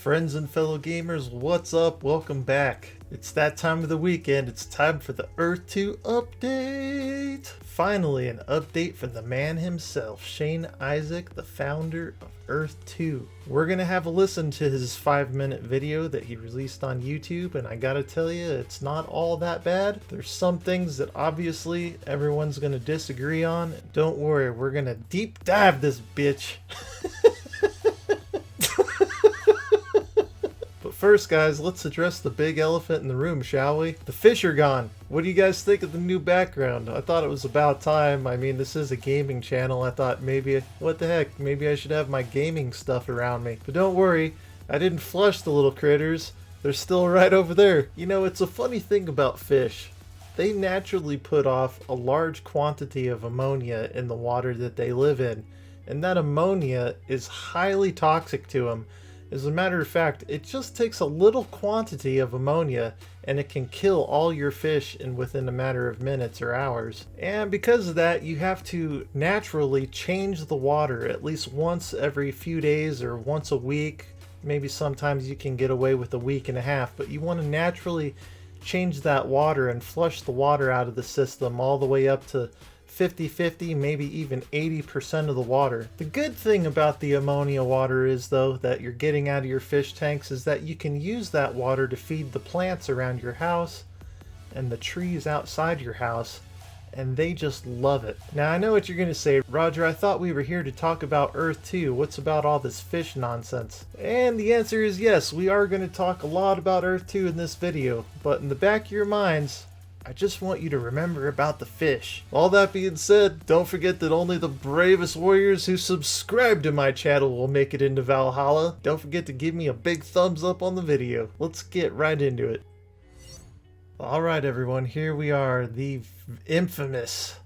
Friends and fellow gamers, what's up? Welcome back. It's that time of the weekend. It's time for the Earth2 update. Finally, an update from the man himself, Shane Isaac, the founder of Earth2. We're gonna have a listen to his 5-minute video that he released on YouTube, and I gotta tell you, it's not all that bad. There's some things that obviously everyone's gonna disagree on. Don't worry, we're gonna deep dive this bitch. First, guys, let's address the big elephant in the room, shall we? The fish are gone. What do you guys think of the new background? I thought it was about time. I mean, this is a gaming channel. I thought maybe, what the heck, maybe I should have my gaming stuff around me. But don't worry, I didn't flush the little critters. They're still right over there. You know, it's a funny thing about fish. They naturally put off a large quantity of ammonia in the water that they live in. And that ammonia is highly toxic to them. As a matter of fact, it just takes a little quantity of ammonia and it can kill all your fish within a matter of minutes or hours. And because of that, you have to naturally change the water at least once every few days or once a week. Maybe sometimes you can get away with a week and a half, but you want to naturally change that water and flush the water out of the system all the way up to 50-50, maybe even 80% of the water. The good thing about the ammonia water is, though, that you're getting out of your fish tanks is that you can use that water to feed the plants around your house and the trees outside your house, and they just love it. Now, I know what you're going to say, Roger, I thought we were here to talk about Earth2. What's about all this fish nonsense? And the answer is yes, we are going to talk a lot about Earth2 in this video, but in the back of your minds, I just want you to remember about the fish. All that being said, don't forget that only the bravest warriors who subscribe to my channel will make it into Valhalla. Don't forget to give me a big thumbs up on the video. Let's get right into it. Alright everyone, here we are, the infamous,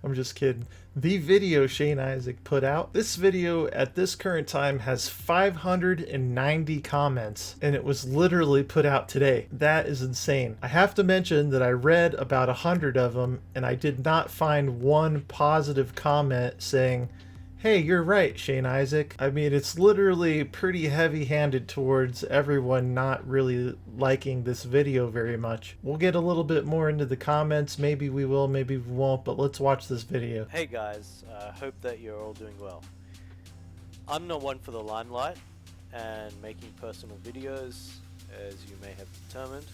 I'm just kidding, the video Shane Isaac put out. This video at this current time has 590 comments, and it was literally put out today. That is insane. I have to mention that I read about 100 of them, and I did not find one positive comment saying, hey, you're right, Shane Isaac. I mean, it's literally pretty heavy-handed towards everyone not really liking this video very much. We'll get a little bit more into the comments. Maybe we will, maybe we won't, but let's watch this video. Hey guys, hope that you're all doing well. I'm not one for the limelight and making personal videos, as you may have determined.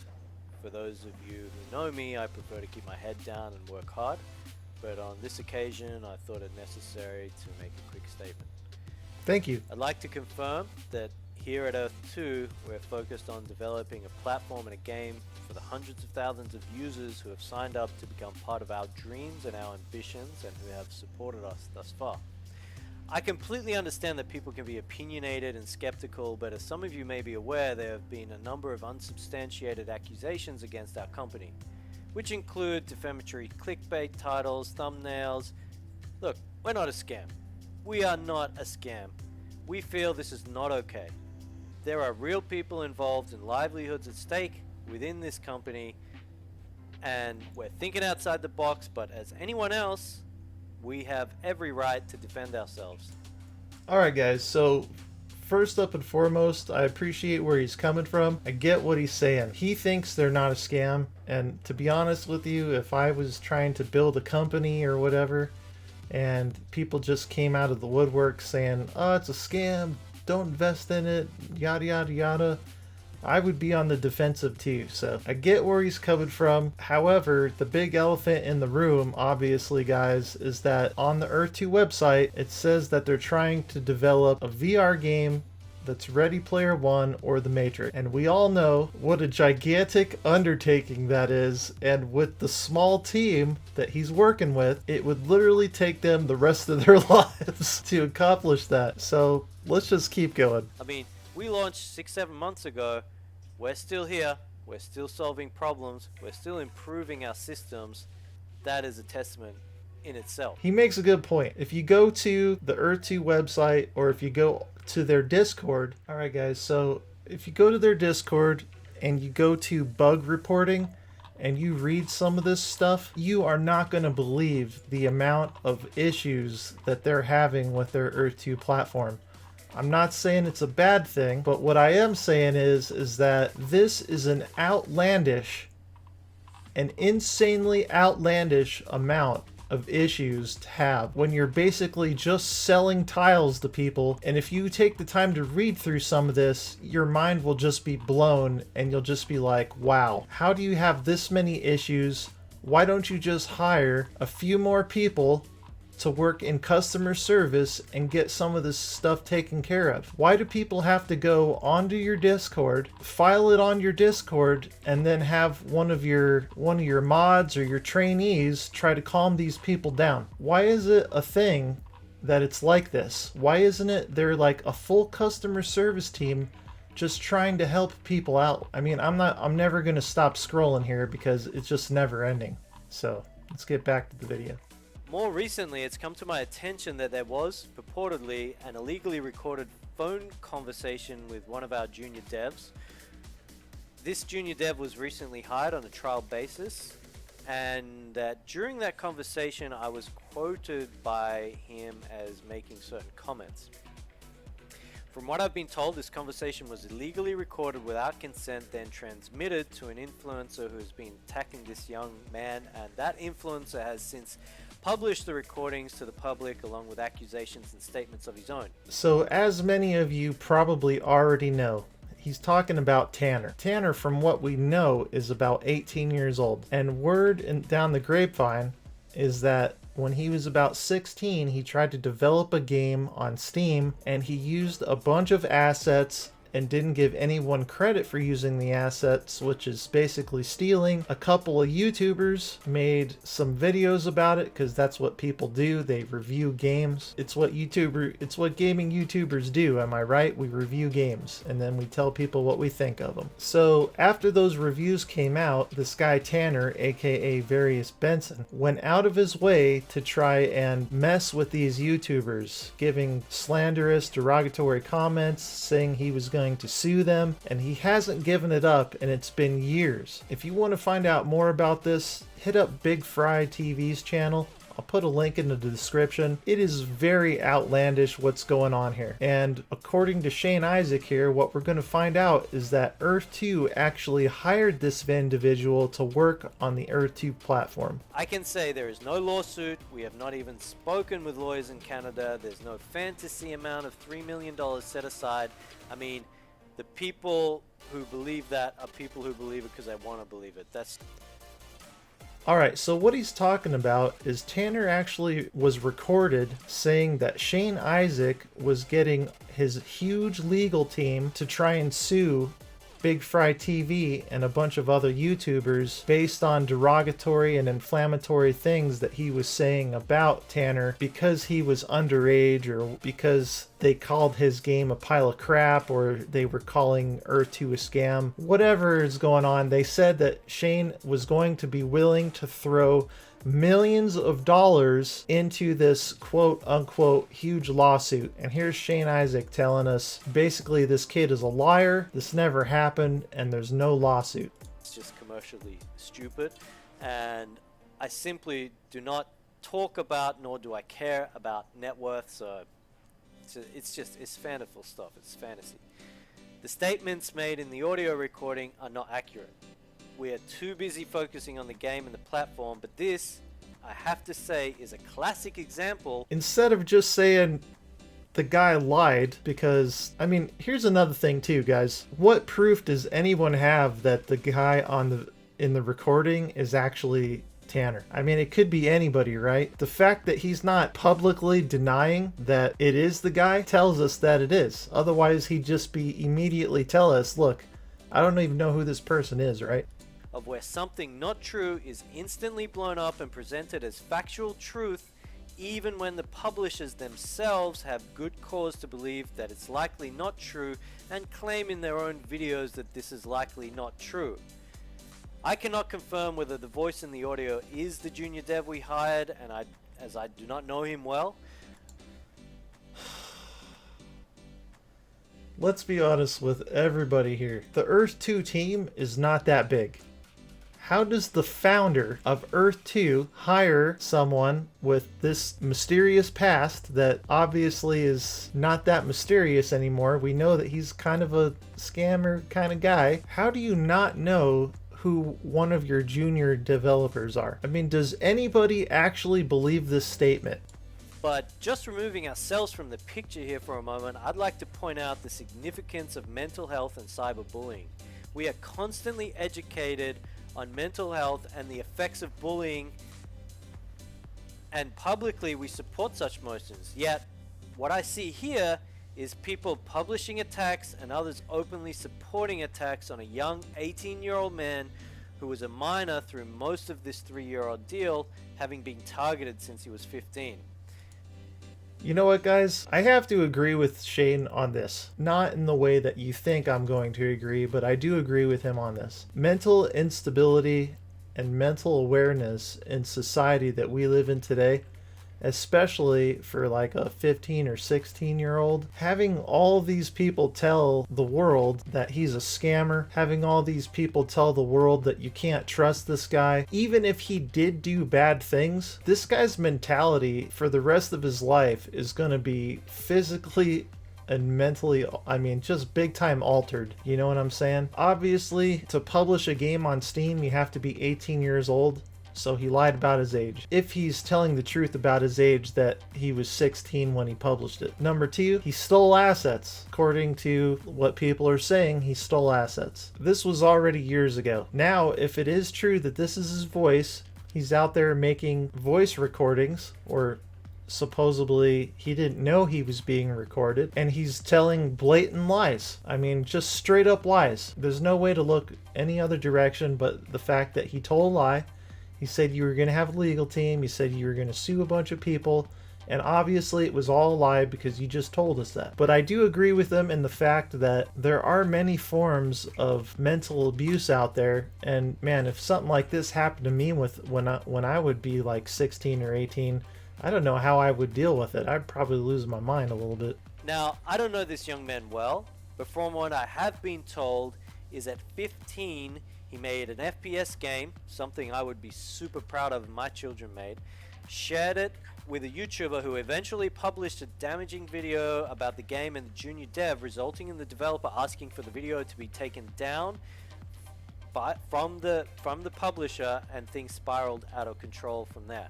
For those of you who know me, I prefer to keep my head down and work hard. But on this occasion, I thought it necessary to make a quick statement. Thank you. I'd like to confirm that here at Earth2, we're focused on developing a platform and a game for the hundreds of thousands of users who have signed up to become part of our dreams and our ambitions and who have supported us thus far. I completely understand that people can be opinionated and skeptical, but as some of you may be aware, there have been a number of unsubstantiated accusations against our company, which include defamatory clickbait titles, thumbnails. Look, we're not a scam. We are not a scam. We feel this is not okay. There are real people involved and livelihoods at stake within this company, and we're thinking outside the box, but as anyone else, we have every right to defend ourselves. Alright guys, so first up and foremost, I appreciate where he's coming from. I get what he's saying. He thinks they're not a scam, and to be honest with you, if I was trying to build a company or whatever, and people just came out of the woodwork saying, oh, it's a scam, don't invest in it, yada yada yada, I would be on the defensive too. So I get where he's coming from. However, the big elephant in the room, obviously guys, is that on the Earth2 website, it says that they're trying to develop a VR game that's Ready Player One or The Matrix. And we all know what a gigantic undertaking that is. And with the small team that he's working with, it would literally take them the rest of their lives to accomplish that. So let's just keep going. I mean, we launched 6-7 months ago. We're still here. We're still solving problems. We're still improving our systems. That is a testament in itself. He makes a good point. If you go to the Earth2 website, or if you go to their Discord, alright guys, so if you go to their Discord and you go to bug reporting and you read some of this stuff, you are not going to believe the amount of issues that they're having with their Earth2 platform. I'm not saying it's a bad thing, but what I am saying is that this is an insanely outlandish amount of issues to have when you're basically just selling tiles to people. And if you take the time to read through some of this, your mind will just be blown and you'll just be like, wow, how do you have this many issues? Why don't you just hire a few more people to work in customer service and get some of this stuff taken care of? Why do people have to go onto your Discord, file it on your Discord, and then have one of your mods or your trainees try to calm these people down? Why is it a thing that it's like this? Why isn't it they're like a full customer service team just trying to help people out? I mean, I'm never going to stop scrolling here because it's just never ending. So let's get back to the video. More recently, it's come to my attention that there was, purportedly, an illegally recorded phone conversation with one of our junior devs. This junior dev was recently hired on a trial basis, and that during that conversation I was quoted by him as making certain comments. From what I've been told, this conversation was illegally recorded without consent, then transmitted to an influencer who's been attacking this young man, and that influencer has since published the recordings to the public along with accusations and statements of his own. So as many of you probably already know, he's talking about Tanner. Tanner, from what we know, is about 18 years old. And word down the grapevine is that when he was about 16, he tried to develop a game on Steam, and he used a bunch of assets and didn't give anyone credit for using the assets, which is basically stealing. A couple of YouTubers made some videos about it because that's what people do. They review games. It's what gaming YouTubers do, am I right? We review games and then we tell people what we think of them. So after those reviews came out, this guy Tanner, aka Various Benson, went out of his way to try and mess with these YouTubers, giving slanderous, derogatory comments, saying he was going to sue them, and he hasn't given it up, and it's been years. If you want to find out more about this, hit up Big Fry TV's channel. I'll put a link in the description. It is very outlandish what's going on here. And according to Shane Isaac here, what we're going to find out is that Earth2 actually hired this individual to work on the Earth2 platform. I can say there is no lawsuit. We have not even spoken with lawyers in Canada. There's no fantasy amount of $3 million set aside. I mean, the people who believe that are people who believe it because they want to believe it. Alright, so what he's talking about is Tanner actually was recorded saying that Shane Isaac was getting his huge legal team to try and sue Big Fry TV and a bunch of other YouTubers based on derogatory and inflammatory things that he was saying about Tanner because he was underage, or because they called his game a pile of crap, or they were calling Earth2 a scam. Whatever is going on, they said that Shane was going to be willing to throw millions of dollars into this quote unquote huge lawsuit. And here's Shane Isaac telling us basically this kid is a liar, this never happened, and there's no lawsuit. It's just commercially stupid, and I simply do not talk about, nor do I care about net worth, so it's fanciful stuff. It's fantasy. The statements made in the audio recording are not accurate. We are too busy focusing on the game and the platform, but this, I have to say, is a classic example. Instead of just saying the guy lied, because, I mean, here's another thing too, guys. What proof does anyone have that the guy in the recording is actually Tanner? I mean, it could be anybody, right? The fact that he's not publicly denying that it is the guy tells us that it is. Otherwise, he'd just be immediately tell us, look, I don't even know who this person is, right? Of where something not true is instantly blown up and presented as factual truth, even when the publishers themselves have good cause to believe that it's likely not true and claim in their own videos that this is likely not true. I cannot confirm whether the voice in the audio is the junior dev we hired, and as I do not know him well. Let's be honest with everybody here. The Earth2 team is not that big. How does the founder of Earth2 hire someone with this mysterious past that obviously is not that mysterious anymore? We know that he's kind of a scammer kind of guy. How do you not know who one of your junior developers are? I mean, does anybody actually believe this statement? But just removing ourselves from the picture here for a moment, I'd like to point out the significance of mental health and cyberbullying. We are constantly educated on mental health and the effects of bullying, and publicly we support such motions. Yet, what I see here is people publishing attacks and others openly supporting attacks on a young 18-year-old man who was a minor through most of this 3-year ordeal, having been targeted since he was 15. You know what, guys? I have to agree with Shane on this. Not in the way that you think I'm going to agree, but I do agree with him on this. Mental instability and mental awareness in society that we live in today, especially for like a 15 or 16-year-old, having all these people tell the world that he's a scammer, having all these people tell the world that you can't trust this guy, even if he did do bad things, this guy's mentality for the rest of his life is going to be physically and mentally, I mean, just big time altered. You know what I'm saying? Obviously, to publish a game on Steam, you have to be 18 years old. So he lied about his age. If he's telling the truth about his age, that he was 16 when he published it. Number 2, he stole assets. According to what people are saying, he stole assets. This was already years ago. Now, if it is true that this is his voice, he's out there making voice recordings, or supposedly he didn't know he was being recorded, and he's telling blatant lies. I mean, just straight up lies. There's no way to look any other direction but the fact that he told a lie. He said you were going to have a legal team. He said you were going to sue a bunch of people. And obviously it was all a lie because you just told us that. But I do agree with him in the fact that there are many forms of mental abuse out there. And man, if something like this happened to me when I would be like 16 or 18, I don't know how I would deal with it. I'd probably lose my mind a little bit. Now, I don't know this young man well, but from what I have been told is at 15, he made an FPS game, something I would be super proud of my children made, shared it with a YouTuber who eventually published a damaging video about the game and the junior dev, resulting in the developer asking for the video to be taken down from the publisher, and things spiraled out of control from there.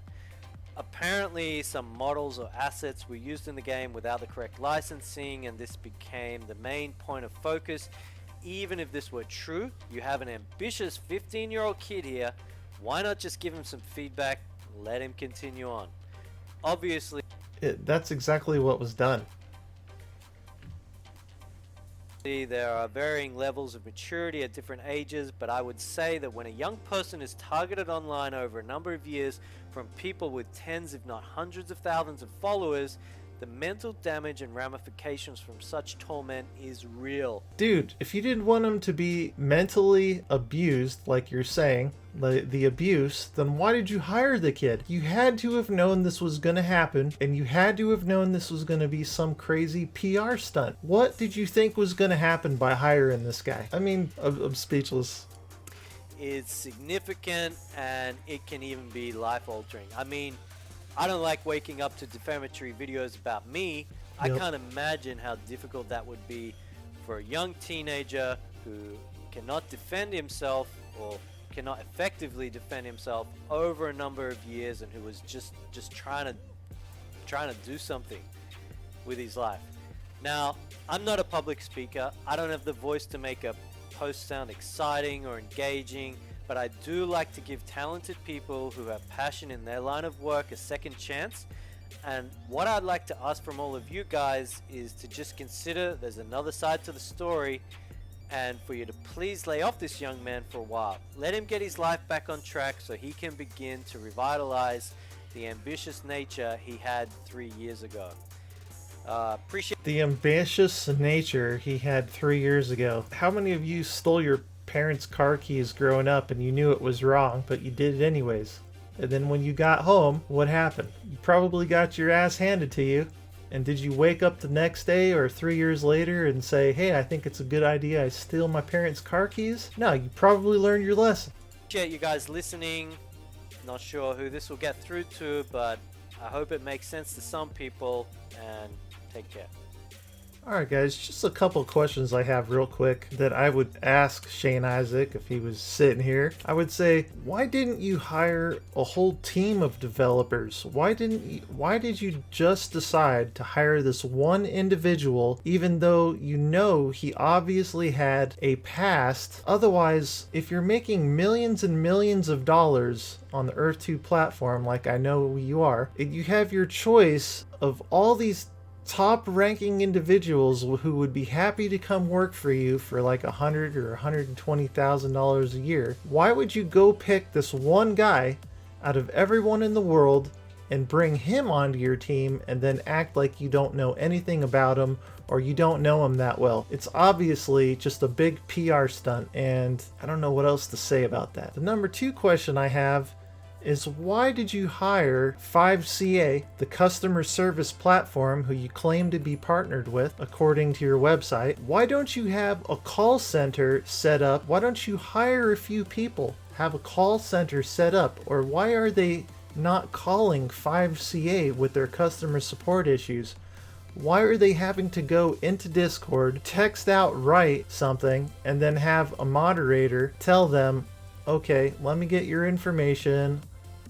Apparently some models or assets were used in the game without the correct licensing, and this became the main point of focus. Even if this were true, you have an ambitious 15-year-old kid here. Why not just give him some feedback and let him continue on? Obviously, that's exactly what was done. there are varying levels of maturity at different ages, but I would say that when a young person is targeted online over a number of years from people with tens if not hundreds of thousands of followers, the mental damage and ramifications from such torment is real. Dude, if you didn't want him to be mentally abused, like you're saying, the abuse, then why did you hire the kid? You had to have known this was going to happen, and you had to have known this was going to be some crazy PR stunt. What did you think was going to happen by hiring this guy? I mean, I'm speechless. It's significant, and it can even be life-altering. I mean, I don't like waking up to defamatory videos about me. I can't imagine how difficult that would be for a young teenager who cannot defend himself or cannot effectively defend himself over a number of years, and who was just trying to do something with his life. Now, I'm not a public speaker. I don't have the voice to make a post sound exciting or engaging, but I do like to give talented people who have passion in their line of work a second chance. And what I'd like to ask from all of you guys is to just consider there's another side to the story, and for you to please lay off this young man for a while. Let him get his life back on track so he can begin to revitalize the ambitious nature he had 3 years ago. Appreciate the ambitious nature he had 3 years ago. How many of you stole your parents' car keys growing up and you knew it was wrong, but you did it anyways? And then when you got home, what happened? You probably got your ass handed to you. And did you wake up the next day or 3 years later and say, hey, I think it's a good idea I steal my parents' car keys? No, you probably learned your lesson. Appreciate you guys listening. Not sure who this will get through to, but I hope it makes sense to some people, and take care. Alright guys, just a couple questions I have real quick that I would ask Shane Isaac if he was sitting here. I would say, why didn't you hire a whole team of developers? Why did you just decide to hire this one individual even though you know he obviously had a past? Otherwise, if you're making millions and millions of dollars on the Earth2 platform like I know you are, you have your choice of all these top ranking individuals who would be happy to come work for you for like $100,000 or $120,000 a year. Why would you go pick this one guy out of everyone in the world and bring him onto your team and then act like you don't know anything about him or you don't know him that well? It's obviously just a big PR stunt, and I don't know what else to say about that. The number 2 question I have is, why did you hire 5CA, the customer service platform who you claim to be partnered with according to your website? Why don't you have a call center set up? Why don't you hire a few people, have a call center set up? Or why are they not calling 5CA with their customer support issues? Why are they having to go into Discord, text outright something, and then have a moderator tell them, okay, let me get your information,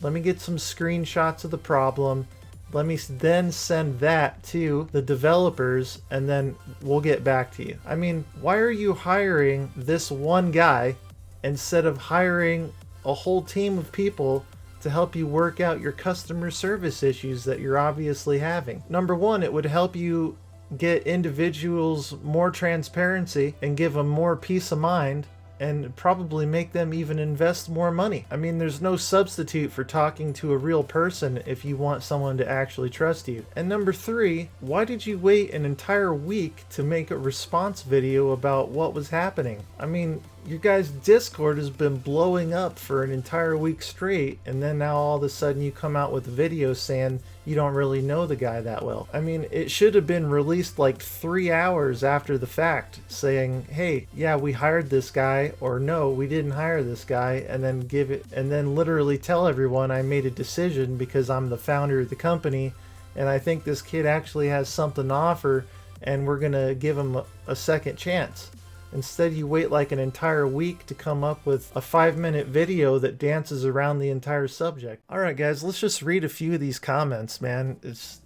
let me get some screenshots of the problem, let me then send that to the developers, and then we'll get back to you? I mean, why are you hiring this one guy instead of hiring a whole team of people to help you work out your customer service issues that you're obviously having? Number one, it would help you get individuals more transparency and give them more peace of mind, and probably make them even invest more money. I mean, there's no substitute for talking to a real person if you want someone to actually trust you. And number 3, why did you wait an entire week to make a response video about what was happening? I mean, your guys' Discord has been blowing up for an entire week straight, and then now all of a sudden you come out with a video saying you don't really know the guy that well. I mean, it should have been released like 3 hours after the fact, saying, hey, yeah, we hired this guy, or no, we didn't hire this guy, and then literally tell everyone I made a decision because I'm the founder of the company, and I think this kid actually has something to offer, and we're gonna give him a second chance. Instead, you wait like an entire week to come up with a 5-minute video that dances around the entire subject. Alright guys, let's just read a few of these comments, man. It's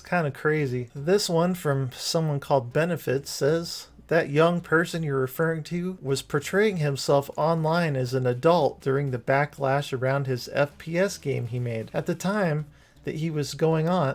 kind of crazy. This one from someone called Benefits says, that young person you're referring to was portraying himself online as an adult during the backlash around his FPS game he made. At the time that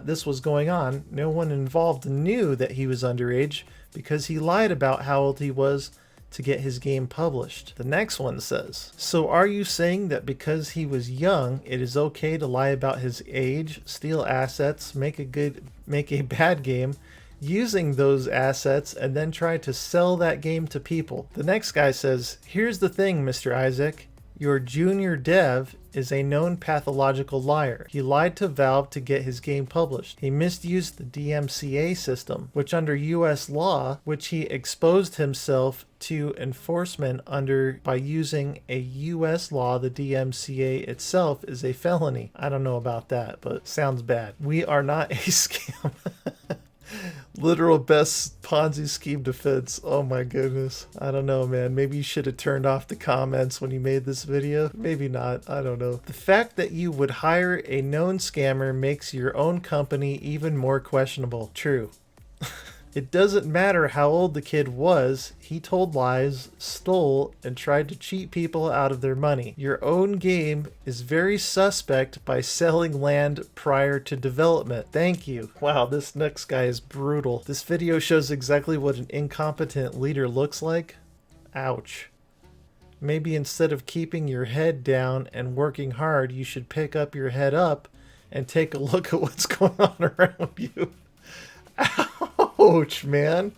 this was going on, no one involved knew that he was underage, because he lied about how old he was to get his game published. The next one says, so are you saying that because he was young, it is okay to lie about his age, steal assets, make a bad game, using those assets, and then try to sell that game to people? The next guy says, here's the thing, Mr. Isaac. Your junior dev is a known pathological liar. He lied to Valve to get his game published. He misused the DMCA system, which under US law, which he exposed himself to enforcement under by using a US law. The DMCA itself is a felony. I don't know about that, but sounds bad. We are not a scam. Literal best Ponzi scheme defense. Oh my goodness. I don't know, man. Maybe you should have turned off the comments when you made this video. Maybe not. I don't know. The fact that you would hire a known scammer makes your own company even more questionable. True. It doesn't matter how old the kid was, he told lies, stole, and tried to cheat people out of their money. Your own game is very suspect by selling land prior to development. Thank you. Wow, this next guy is brutal. This video shows exactly what an incompetent leader looks like. Ouch. Maybe instead of keeping your head down and working hard, you should pick up your head up and take a look at what's going on around you. Ouch, man.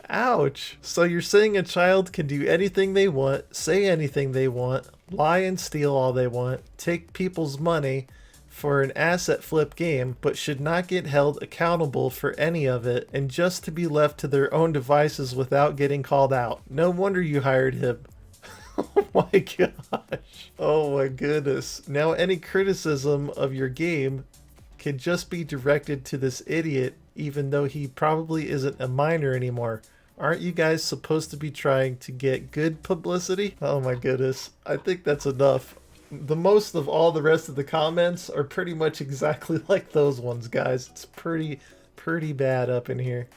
Ouch. So you're saying a child can do anything they want, say anything they want, lie and steal all they want, take people's money for an asset flip game, but should not get held accountable for any of it, and just to be left to their own devices without getting called out? No wonder you hired him. Oh my gosh. Oh my goodness. Now any criticism of your game can just be directed to this idiot, even though he probably isn't a minor anymore. Aren't you guys supposed to be trying to get good publicity? Oh my goodness. I think that's enough. The most of all the rest of the comments are pretty much exactly like those ones, guys. It's pretty bad up in here.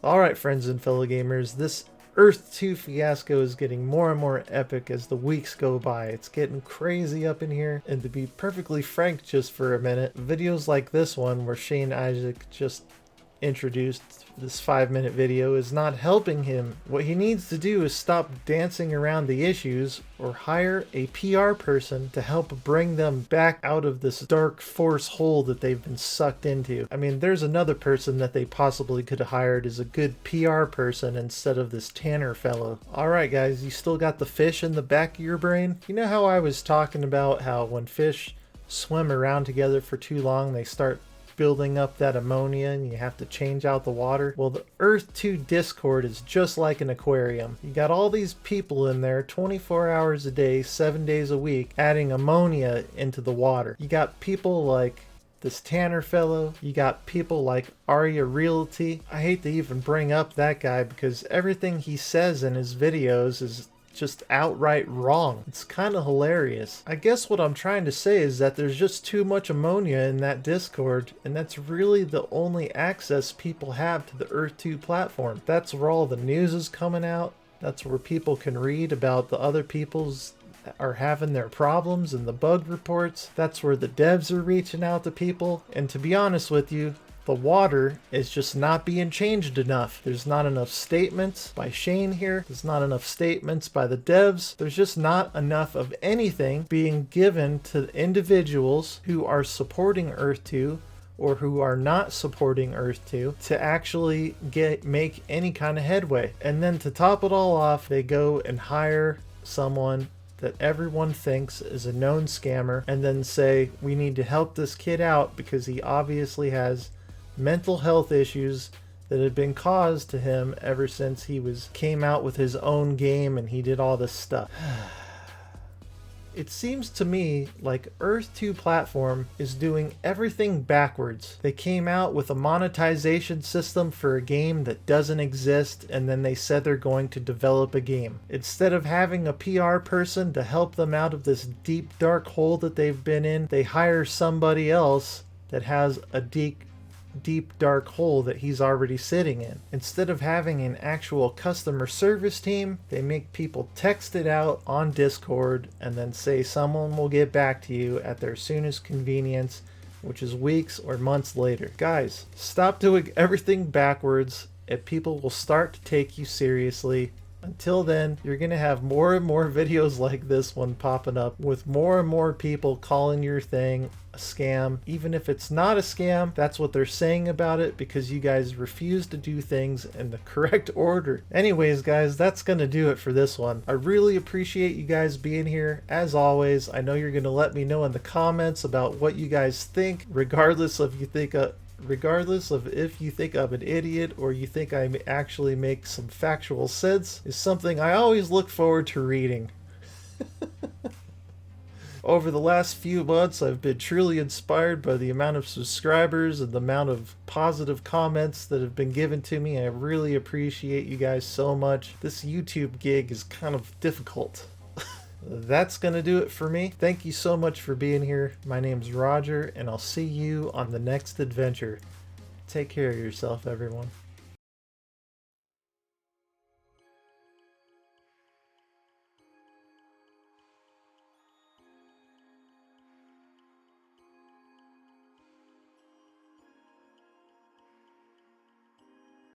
Alright, friends and fellow gamers, this Earth 2 fiasco is getting more and more epic as the weeks go by. It's getting crazy up in here, and to be perfectly frank just for a minute, videos like this one where Shane Isaac just introduced this 5-minute video is not helping him. What he needs to do is stop dancing around the issues or hire a PR person to help bring them back out of this dark force hole that they've been sucked into. I mean, there's another person that they possibly could have hired as a good PR person instead of this Tanner fellow. Alright guys, you still got the fish in the back of your brain? You know how I was talking about how when fish swim around together for too long they start building up that ammonia and you have to change out the water? Well, the Earth 2 Discord is just like an aquarium. You got all these people in there 24 hours a day, 7 days a week, adding ammonia into the water. You got people like this Tanner fellow, you got people like Arya Realty. I hate to even bring up that guy because everything he says in his videos is just outright wrong. It's kind of hilarious. I guess what I'm trying to say is that there's just too much ammonia in that Discord, and that's really the only access people have to the Earth 2 platform. That's where all the news is coming out. That's where people can read about the other people's are having their problems and the bug reports. That's where the devs are reaching out to people. And to be honest with you, the water is just not being changed enough. There's not enough statements by Shane here. There's not enough statements by the devs. There's just not enough of anything being given to individuals who are supporting Earth 2 or who are not supporting Earth 2 to actually make any kind of headway. And then to top it all off, they go and hire someone that everyone thinks is a known scammer and then say, we need to help this kid out because he obviously has mental health issues that had been caused to him ever since he came out with his own game and he did all this stuff. It seems to me like Earth 2 platform is doing everything backwards. They came out with a monetization system for a game that doesn't exist, and then they said they're going to develop a game. Instead of having a PR person to help them out of this deep dark hole that they've been in, they hire somebody else that has a deep dark hole that he's already sitting in. Instead of having an actual customer service team, they make people text it out on Discord and then say someone will get back to you at their soonest convenience, which is weeks or months later. Guys, stop doing everything backwards and people will start to take you seriously. Until then, you're going to have more and more videos like this one popping up with more and more people calling your thing a scam. Even if it's not a scam, that's what they're saying about it because you guys refuse to do things in the correct order. Anyways, guys, that's going to do it for this one. I really appreciate you guys being here. As always, I know you're going to let me know in the comments about what you guys think, regardless of if you think I'm an idiot or you think I actually make some factual sense, is something I always look forward to reading. Over the last few months, I've been truly inspired by the amount of subscribers and the amount of positive comments that have been given to me. I really appreciate you guys so much. This YouTube gig is kind of difficult. That's going to do it for me. Thank you so much for being here. My name's Roger, and I'll see you on the next adventure. Take care of yourself, everyone.